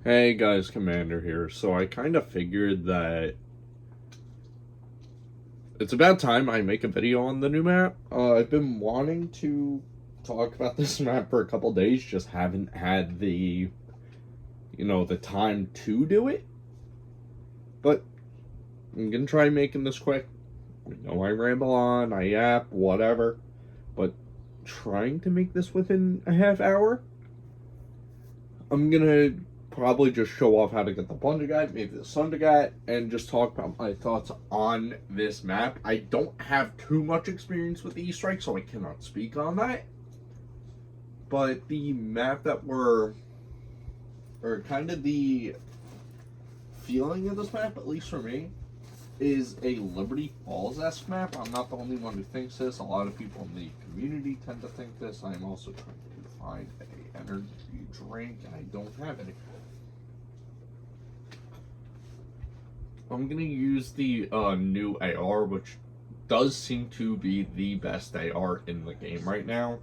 Hey guys, Commander here. So I kind of figured that it's about time I make a video on the new map. I've been wanting to talk about this map for a couple days, just haven't had the time to do it. But I'm gonna try making this quick. I know I ramble on, I yap, whatever, but trying to make this within a half hour. I'm gonna probably just show off how to get the plunger guide, maybe the thunder guide, and just talk about my thoughts on this map. I don't have too much experience with the Easter egg, so I cannot speak on that. But the map that or kind of the feeling of this map, at least for me, is a Liberty Falls-esque map. I'm not the only one who thinks this. A lot of people in the community tend to think this. I'm also trying to find a energy drink, and I don't have any. I'm gonna use the new AR, which does seem to be the best AR in the game right now.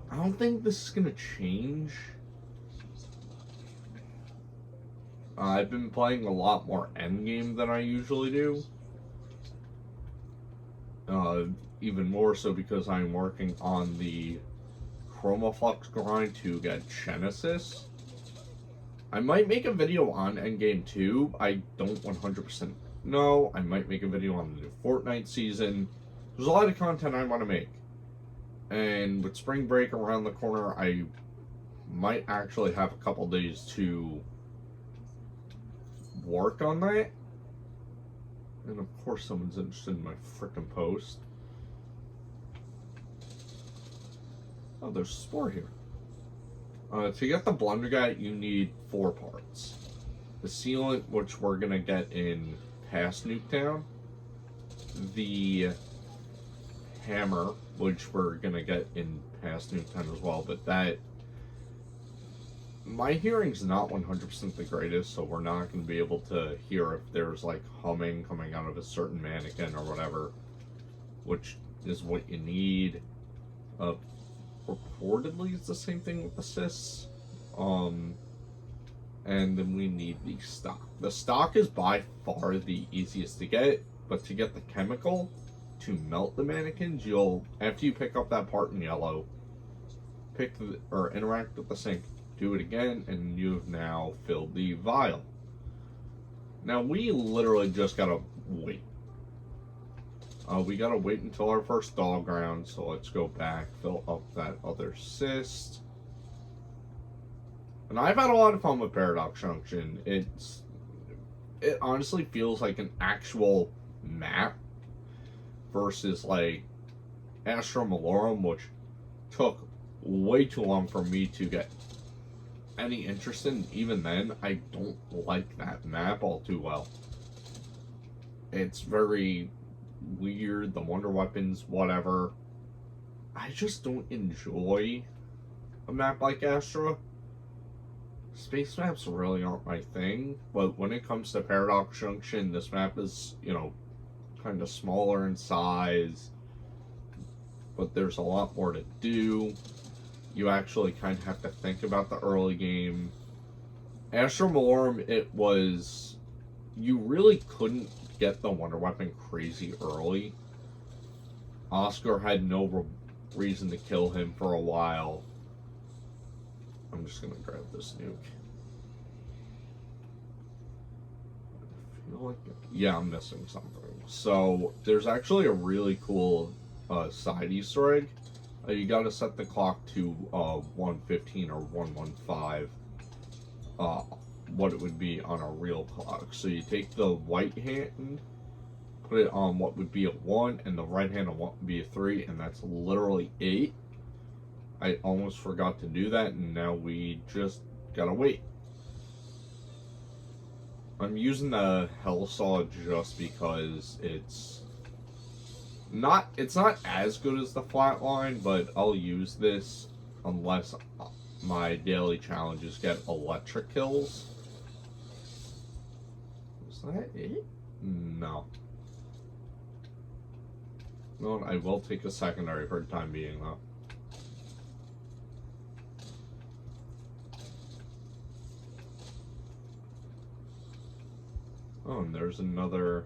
I don't think this is gonna change. I've been playing a lot more endgame than I usually do. Even more so because I'm working on the Chromaflux grind to get Genesis. I might make a video on Endgame 2. I don't 100% know. I might make a video on the new Fortnite season. There's a lot of content I want to make. And with spring break around the corner, I might actually have a couple days to work on that. And of course someone's interested in my frickin' post. Oh, there's a spore here. To get the blunder guide, you need 4 parts. The sealant, which we're going to get in past Nuketown. The hammer, which we're going to get in past Nuketown as well. But that... my hearing's not 100% the greatest, so we're not going to be able to hear if there's like humming coming out of a certain mannequin or whatever. Which is what you need. Reportedly it's the same thing with the cysts. And then we need the stock. The stock is by far the easiest to get, but to get the chemical to melt the mannequins, you'll, after you pick up that part in yellow, or interact with the sink, do it again, and you've now filled the vial. Now we literally just gotta wait. We gotta wait until our first dog round, so let's go back, fill up that other cyst. And I've had a lot of fun with Paradox Junction. It honestly feels like an actual map versus like Astra Malorum, which took way too long for me to get any interest in. Even then, I don't like that map all too well. It's very weird, the wonder weapons, whatever. I just don't enjoy a map like Astra. Space maps really aren't my thing, but when it comes to Paradox Junction, this map is, kind of smaller in size, but there's a lot more to do. You actually kind of have to think about the early game. Astra Malorum, you really couldn't get the wonder weapon crazy early. Oscar had no reason to kill him for a while. I'm just gonna grab this nuke. I feel like, yeah, I'm missing something. So there's actually a really cool side Easter egg. You gotta set the clock to 1:15 or 1:15. What it would be on a real clock. So you take the white hand, put it on what would be a 1, and the right hand on what would be a 3, and that's literally 8. I almost forgot to do that, and now we just gotta wait. I'm using the Hell Saw just because it's not as good as the Flatline, but I'll use this unless my daily challenges get electric kills. Is that it? No. No, I will take a secondary for the time being, though. Oh, and there's another.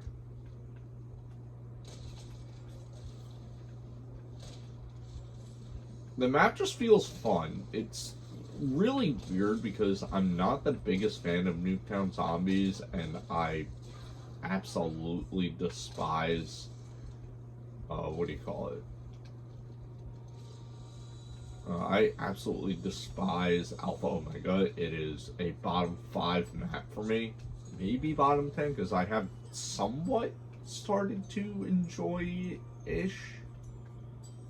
The map just feels fun. It's really weird because I'm not the biggest fan of Nuketown Zombies, and I absolutely despise. What do you call it? I absolutely despise Alpha Omega. It is a bottom 5 map for me. Maybe bottom 10, because I have somewhat started to enjoy-ish.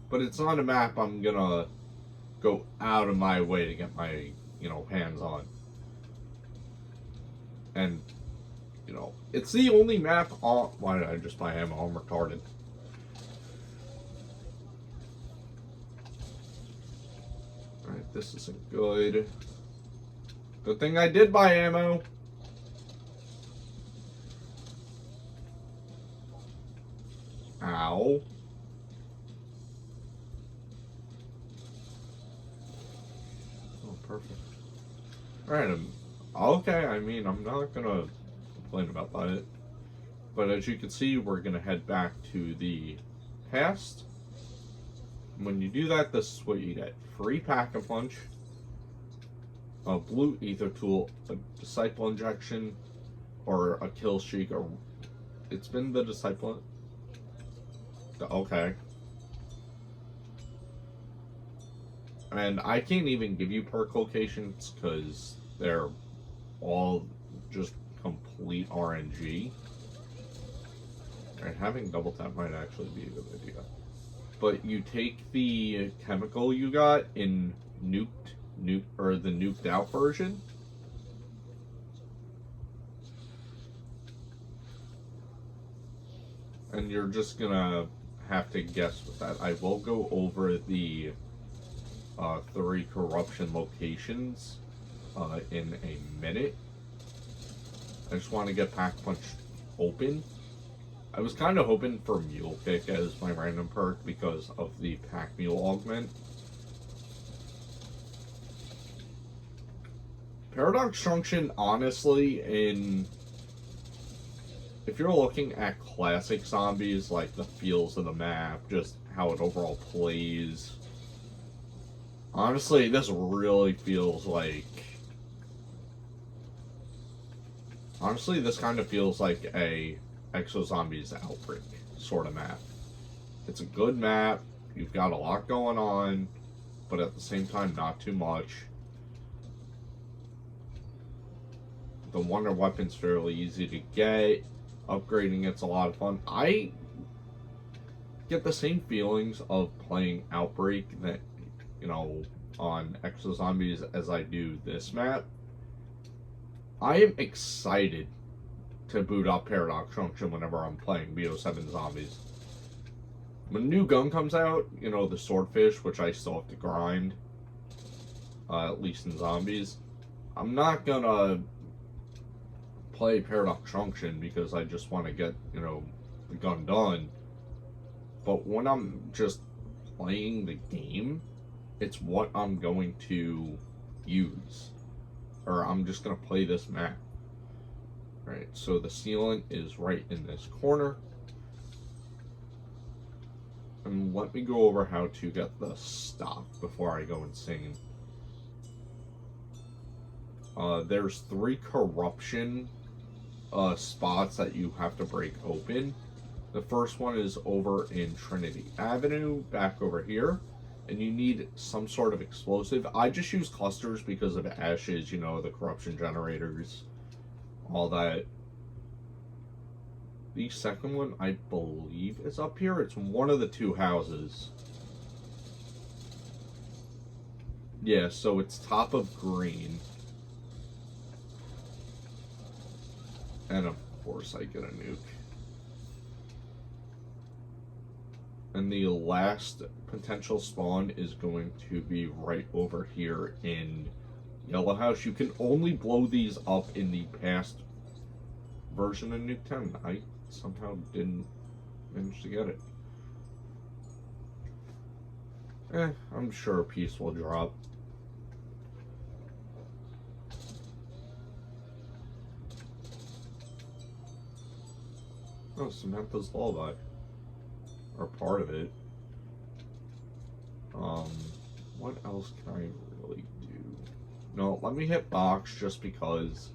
But it's not a map I'm gonna go out of my way to get my, hands on. And, it's the only map on... Why did I just buy ammo? I'm retarded. Alright, this isn't good. Good thing I did buy ammo. Ow. Oh, perfect. Alright, okay, I mean, I'm not gonna complain about that. But as you can see, we're gonna head back to the past. When you do that, this is what you get. Free Pack-a-Punch, a blue ether tool, a disciple injection, or a kill streak, or it's been the disciple. Okay. And I can't even give you perk locations because they're all just complete RNG. And having double tap might actually be a good idea. But you take the chemical you got in the nuked out version. And you're just gonna have to guess with that. I will go over the 3 corruption locations in a minute. I just want to get Pack Punch open. I was kind of hoping for Mule Kick as my random perk because of the Pack Mule augment. Paradox Junction, honestly, if you're looking at classic zombies, like the feels of the map, just how it overall plays, honestly, this really feels like... Honestly, this kind of feels like a Exo Zombies Outbreak sort of map. It's a good map, you've got a lot going on, but at the same time, not too much. The wonder weapon's fairly easy to get. Upgrading it's a lot of fun. I get the same feelings of playing Outbreak that, on Exo Zombies as I do this map. I am excited to boot up Paradox Junction whenever I'm playing BO7 Zombies. When a new gun comes out, the Swordfish, which I still have to grind, at least in Zombies, I'm not gonna play Paradox Junction because I just want to get, the gun done. But when I'm just playing the game, it's what I'm going to use. Or I'm just going to play this map. Right, so the sealant is right in this corner. And let me go over how to get the stock before I go insane. There's 3 corruption spots that you have to break open. The first one is over in Trinity Avenue, back over here. And you need some sort of explosive. I just use clusters because of ashes, the corruption generators, all that. The second one, I believe, is up here. It's one of the 2 houses. Yeah, so it's top of green. And of course I get a nuke. And the last potential spawn is going to be right over here in Yellow House. You can only blow these up in the past version of Nuketown. I somehow didn't manage to get it. I'm sure a piece will drop. Oh, Samantha's Lullaby. Or part of it. What else can I really do? No, let me hit box just because.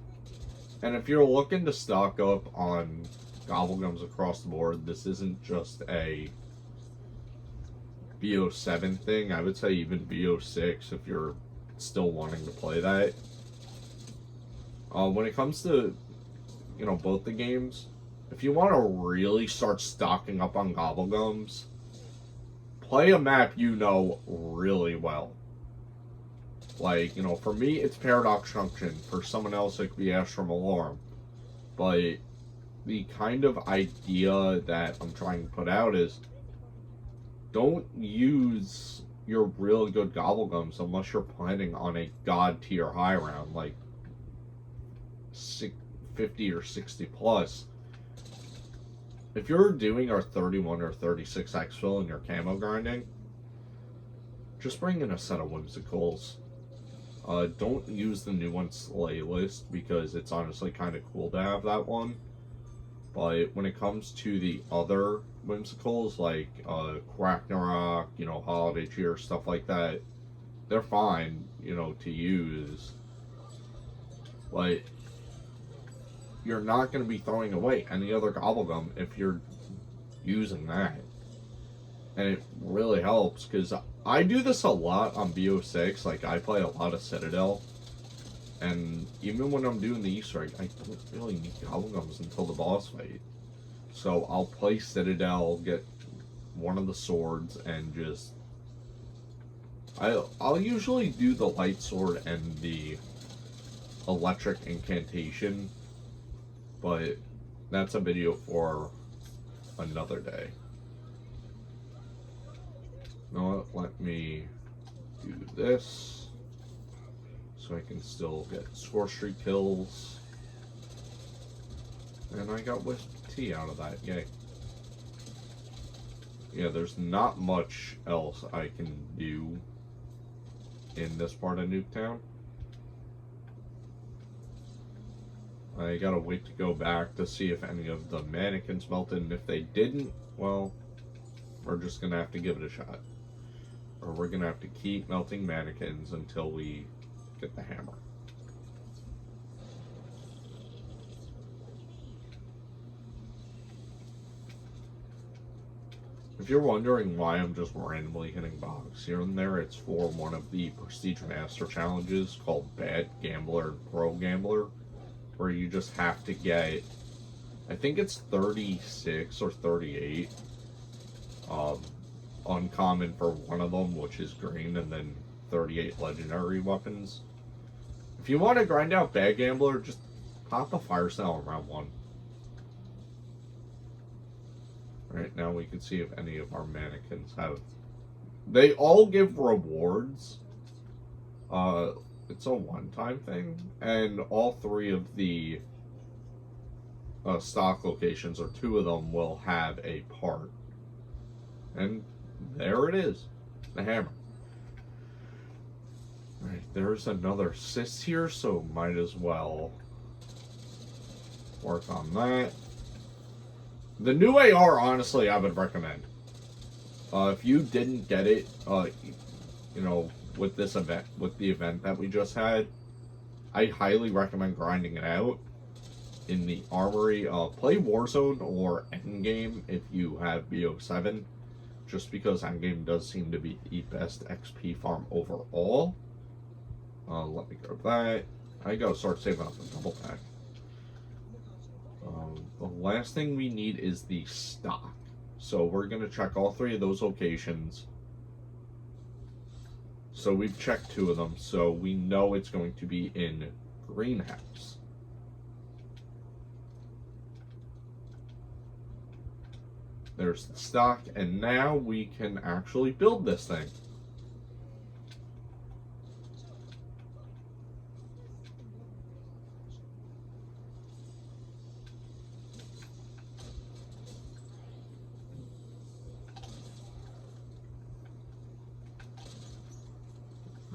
And if you're looking to stock up on Gobblegums across the board, this isn't just a BO7 thing. I would say even BO6 if you're still wanting to play that. When it comes to, both the games, if you want to really start stocking up on Gobblegums, play a map you know really well. Like, for me, it's Paradox Junction. For someone else, it could be Astrum Alarm. But the kind of idea that I'm trying to put out is don't use your really good Gobblegums unless you're planning on a god tier high round, like 50 or 60 plus. If you're doing our 31 or 36 exfil in your camo grinding, just bring in a set of Whimsicals. Don't use the new one Slay list because it's honestly kind of cool to have that one. But when it comes to the other Whimsicals like Quacknarok, Holiday Cheer, stuff like that, they're fine, to use. But you're not going to be throwing away any other Gobblegum if you're using that. And it really helps because I do this a lot on BO6. Like, I play a lot of Citadel. And even when I'm doing the Easter egg, I don't really need Gobblegums until the boss fight. So I'll play Citadel, get one of the swords, and just... I'll usually do the light sword and the electric incantation. But that's a video for another day. Now let me do this so I can still get score streak kills. And I got Wisp Tea out of that, yay. Yeah, there's not much else I can do in this part of Nuketown. I gotta wait to go back to see if any of the mannequins melted, and if they didn't, well, we're just gonna have to give it a shot. Or we're gonna have to keep melting mannequins until we get the hammer. If you're wondering why I'm just randomly hitting box here and there, it's for one of the Prestige Master challenges called Bad Gambler and Pro Gambler, where you just have to get, I think it's 36 or 38 uncommon for one of them, which is green, and then 38 legendary weapons. If you want to grind out Bad Gambler, just pop a fire cell in round 1. Alright, now we can see if any of our mannequins have... They all give rewards. It's a one-time thing, and all 3 of the stock locations, or 2 of them, will have a part. And there it is, the hammer. Alright, there's another assist here, so might as well work on that. The new AR, honestly, I would recommend. If you didn't get it, with this event, with the event that we just had, I highly recommend grinding it out in the armory. Play Warzone or Endgame if you have BO7, just because Endgame does seem to be the best XP farm overall. Let me grab that. I gotta start saving up the double pack. The last thing we need is the stock. So we're gonna check all 3 of those locations. So we've checked 2 of them, so we know it's going to be in Greenhouse. There's the stock, and now we can actually build this thing.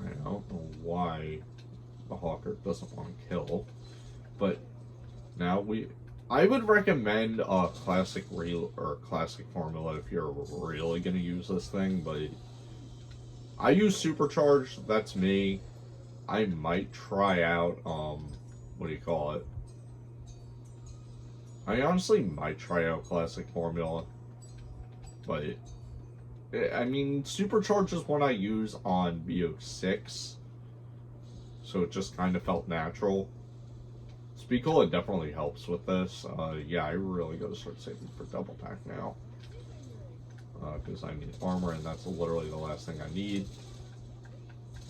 I don't know why the Hawker doesn't want to kill, but now I would recommend a classic real or classic formula if you're really gonna use this thing, but I use supercharged. That's me. I might try out what do you call it? I honestly might try out classic formula, but I mean supercharged is what I use on BO6, so it just kind of felt natural. Speakle, definitely helps with this. Yeah, I really gotta start saving for double pack now. Because I need armor, and that's literally the last thing I need.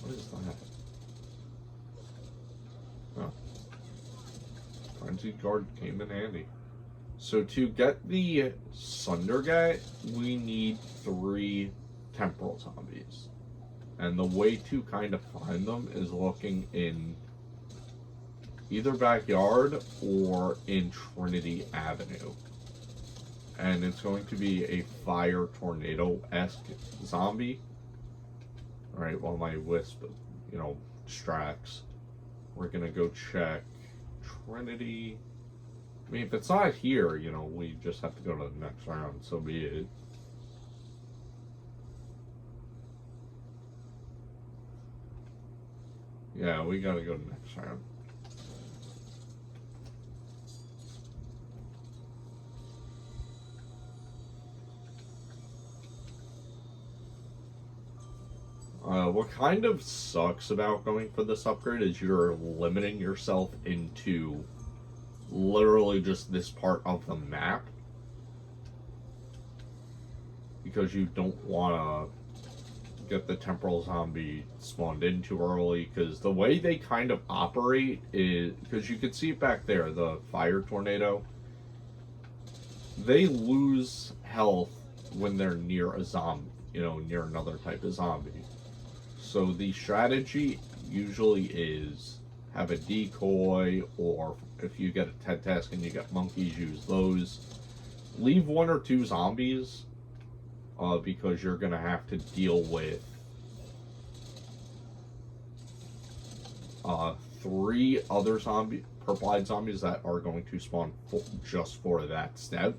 What is that? Oh. Frenzied Guard came in handy. So to get the Sundergat, we need 3 Temporal Zombies. And the way to kind of find them is looking in either Backyard or in Trinity Avenue. And it's going to be a Fire Tornado-esque zombie. Alright, while my Wisp, distracts. We're gonna go check Trinity. I mean, if it's not here, we just have to go to the next round, so be it. Yeah, we gotta go to the next round. What kind of sucks about going for this upgrade is you're limiting yourself into literally just this part of the map. Because you don't want to get the temporal zombie spawned in too early. Because the way they kind of operate is, because you can see it back there, the fire tornado. They lose health when they're near a zombie, near another type of zombie. So the strategy usually is have a decoy, or if you get a Ted task and you get monkeys, use those. Leave 1 or 2 zombies, because you're going to have to deal with 3 other purple-eyed zombies that are going to spawn just for that step.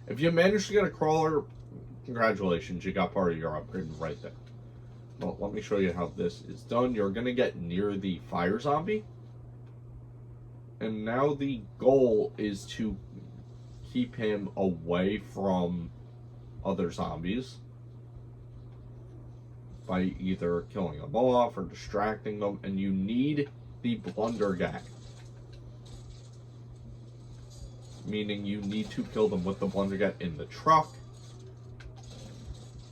If you manage to get a crawler, congratulations, you got part of your upgrade right there. Well, let me show you how this is done. You're going to get near the fire zombie. And now the goal is to keep him away from other zombies by either killing them off or distracting them. And you need the Blundergat. Meaning you need to kill them with the Blundergat in the truck.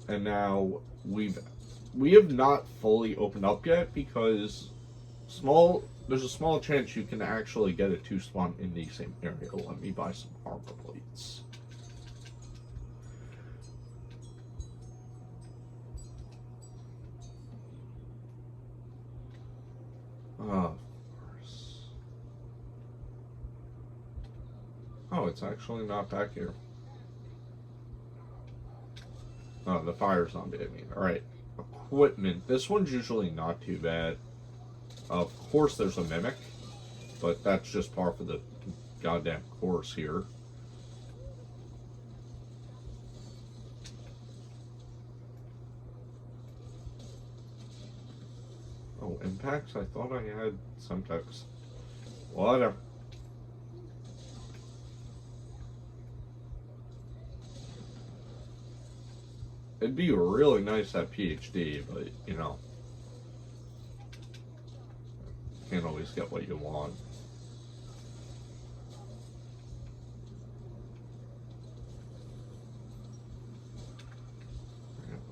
And now we have not fully opened up yet because there's a small chance you can actually get a 2 spawn in the same area. Let me buy some armor plates. Oh, it's actually not back here. Oh, the fire zombie, I mean. Alright. Equipment. This one's usually not too bad. Of course there's a mimic, but that's just par for the goddamn course here. Oh, impacts? I thought I had some types. Whatever. It'd be really nice to have PhD, but, can't always get what you want.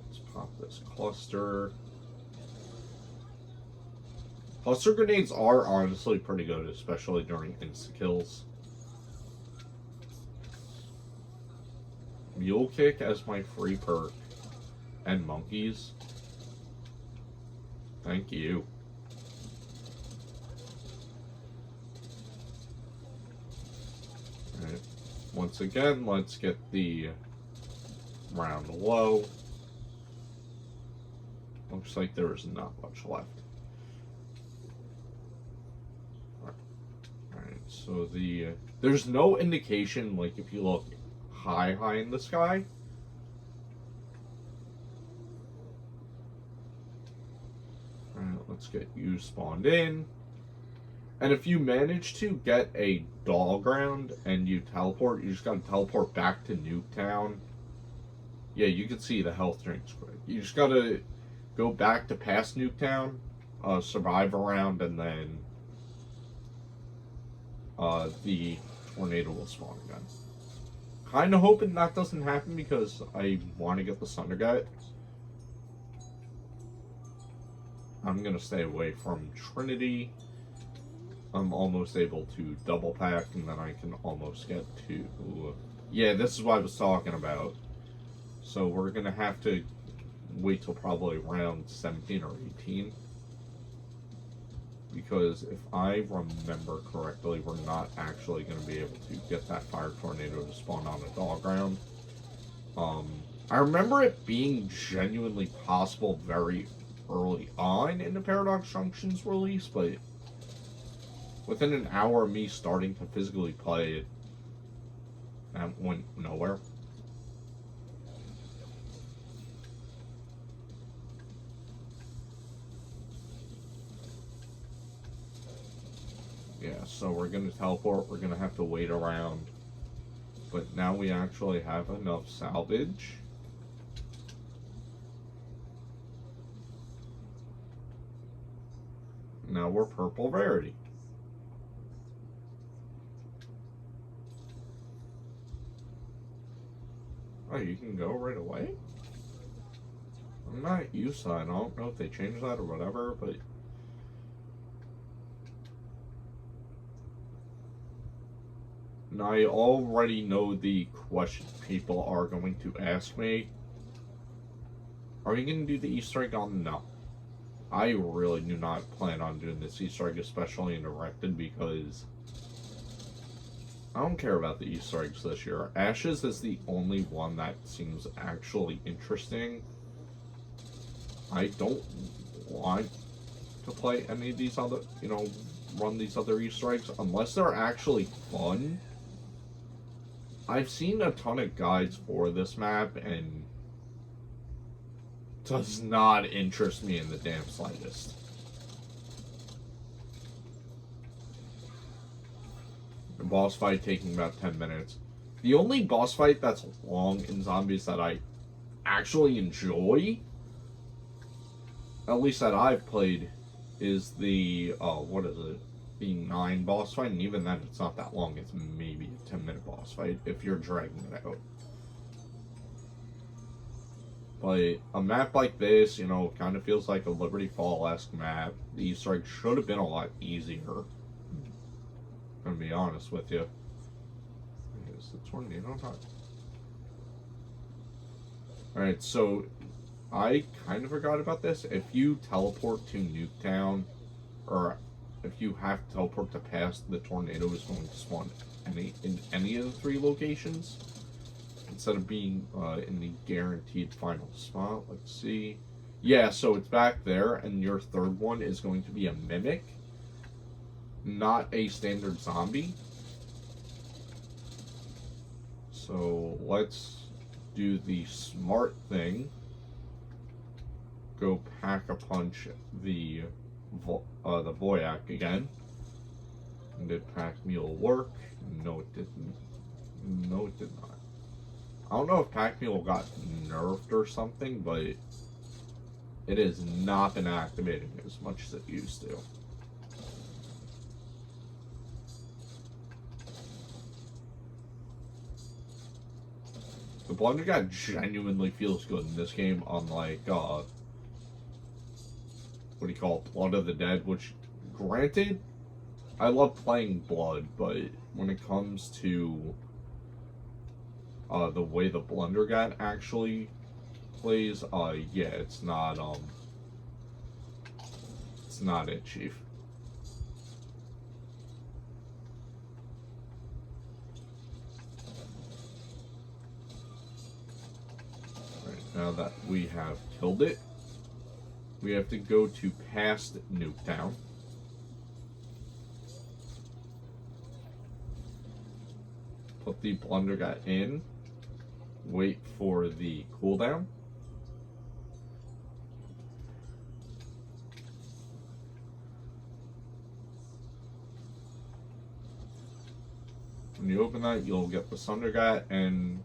Let's pop this cluster. Cluster grenades are honestly pretty good, especially during insta-kills. Mule Kick as my free perk. And monkeys. Thank you. Alright. Once again, let's get the round low. Looks like there is not much left. Alright, So there's no indication, like, if you look high in the sky. Alright, let's get you spawned in. And if you manage to get a dog ground and you teleport, you just gotta teleport back to Nuketown. Yeah, you can see the health drinks quick. You just gotta go back to past Nuketown, survive around, and then the tornado will spawn again. Kinda hoping that doesn't happen because I want to get the Thundergut. I'm gonna stay away from Trinity. I'm almost able to double pack, and then I can almost get to... Yeah, this is what I was talking about. So we're gonna have to wait till probably around 17 or 18. Because if I remember correctly, we're not actually going to be able to get that fire tornado to spawn on a dog ground. I remember it being genuinely possible very early on in the Paradox Junction's release, but within an hour of me starting to physically play it, that went nowhere. Yeah, so we're going to teleport, we're going to have to wait around. But now we actually have enough salvage. Now we're purple rarity. Oh, you can go right away? I'm not used to that. I don't know if they changed that or whatever, but... Now, I already know the question people are going to ask me. Are you going to do the Easter egg on? No. I really do not plan on doing this Easter egg, especially in Erected, because I don't care about the Easter eggs this year. Ashes is the only one that seems actually interesting. I don't want to play any of these other, run these other Easter eggs unless they're actually fun. I've seen a ton of guides for this map, and does not interest me in the damn slightest. The boss fight taking about 10 minutes. The only boss fight that's long in Zombies that I actually enjoy, at least that I've played, is the, the 9 boss fight, and even then it's not that long. It's maybe a 10-minute boss fight if you're dragging it out. But a map like this, kind of feels like a Liberty Fall-esque map. The Easter egg should have been a lot easier. I'm gonna be honest with you. Is the tornado not? Alright, so I kind of forgot about this. If you teleport to Nuketown, or if you have to teleport to past, the tornado is going to spawn in any of the 3 locations instead of being in the guaranteed final spot. Let's see. Yeah, so it's back there, and your 3rd one is going to be a mimic, not a standard zombie. So let's do the smart thing. Go pack-a-punch the Voyak again. And did Pack Mule work? No, it didn't. No, it did not. I don't know if Pack Mule got nerfed or something, but it has not been activating as much as it used to. The Blunder God genuinely feels good in this game, unlike, what do you call it, Blood of the Dead, which, granted, I love playing Blood, but when it comes to the way the Blunder God actually plays, yeah, it's not it, Chief. Now that we have killed it, we have to go to past Nuketown. put the Blunder Gut in, wait for the cooldown. When you open that, you'll get the Thunder Gut, and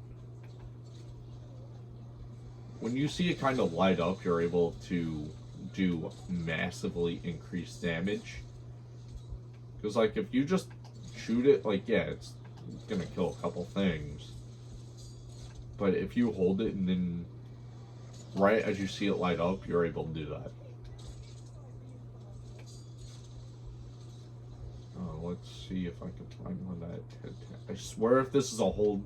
when you see it kind of light up, you're able to do massively increased damage. Because, like, if you just shoot it, like, yeah, it's gonna kill a couple things. But if you hold it and then right as you see it light up, you're able to do that. Let's see if I can find one that... I swear if this is a hold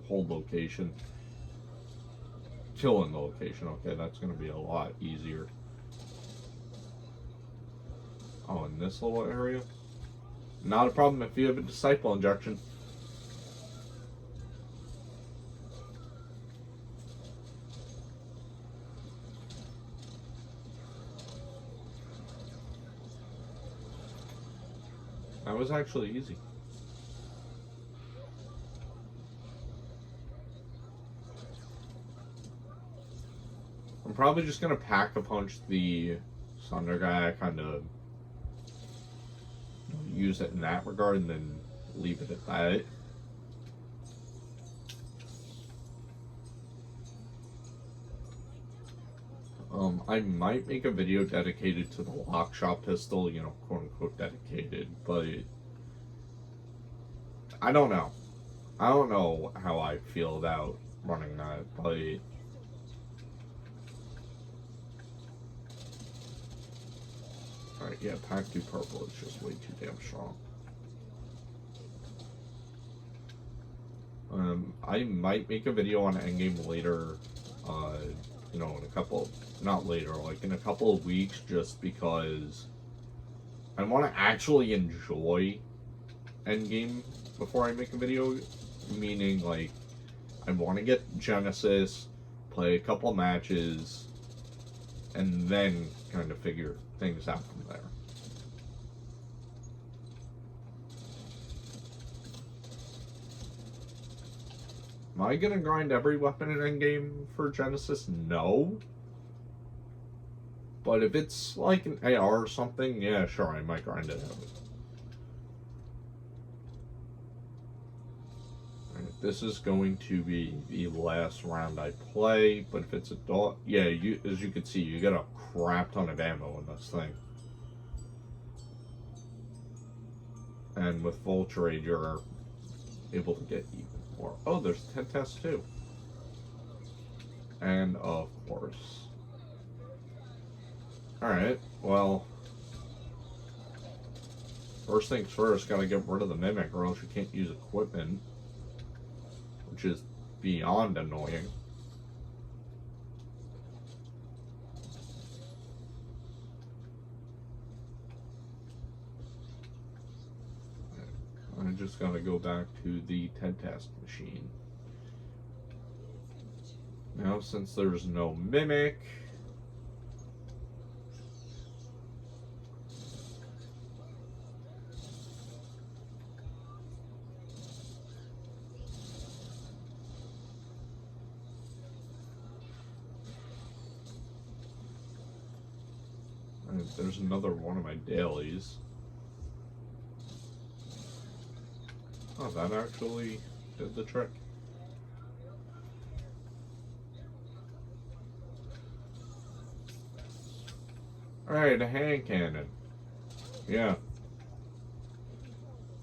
location. Killing the location, okay, that's gonna be a lot easier. Oh, in this little area? Not a problem if you have a disciple injection. That was actually easy. I'm probably just gonna pack-a-punch the Thunder guy, kind of use it in that regard, and then leave it at that. I might make a video dedicated to the lock shot pistol, you know, quote unquote dedicated, but I don't know. I don't know how I feel about running that, but alright, yeah, Pack 2 Purple is just way too damn strong. I might make a video on Endgame later, you know, in a couple, not later, like in a couple of weeks, just because I want to actually enjoy Endgame before I make a video, meaning, like, I want to get Genesis, play a couple matches, and then kind of figure things out from there. Am I gonna grind every weapon in Endgame for Genesis? No. But if it's like an AR or something, yeah, sure, I might grind it out. Alright, this is going to be the last round I play, but if it's a dog, yeah, as you can see, you get a crap ton of ammo in this thing. And with Vulture Aid, you're able to get even more. Oh, there's 10 tests too. And of course. Alright, well, first things first, gotta get rid of the Mimic or else you can't use equipment, which is beyond annoying. I just gotta go back to the test machine. Now, since there's no Mimic, and there's another one of my dailies. Oh, that actually did the trick. Alright, a hand cannon. Yeah.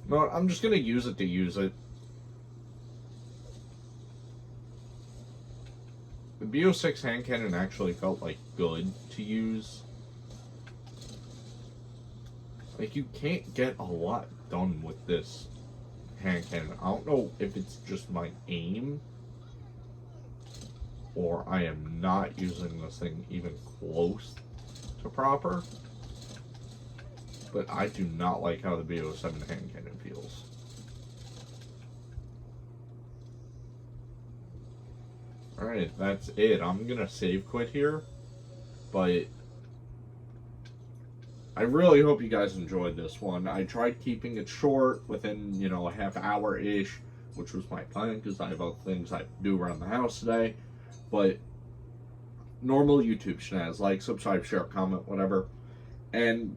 No, I'm just gonna use it to use it. The BO6 hand cannon actually felt like good to use. Like, you can't get a lot done with this hand cannon. I don't know if it's just my aim or I am not using this thing even close to proper, but I do not like how the BO7 hand cannon feels. Alright, that's it. I'm gonna save quit here, but I really hope you guys enjoyed this one. I tried keeping it short, within, a half hour-ish, which was my plan, because I have other things I do around the house today. But normal YouTube shenanigans, like, subscribe, share, comment, whatever. And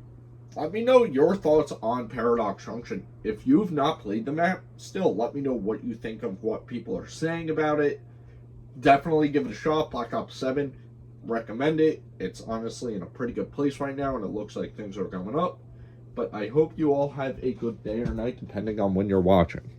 let me know your thoughts on Paradox Junction. If you've not played the map, still let me know what you think of what people are saying about it. Definitely give it a shot. Black Ops 7, recommend it. It's honestly in a pretty good place right now, and it looks like things are going up. But I hope you all have a good day or night, depending on when you're watching.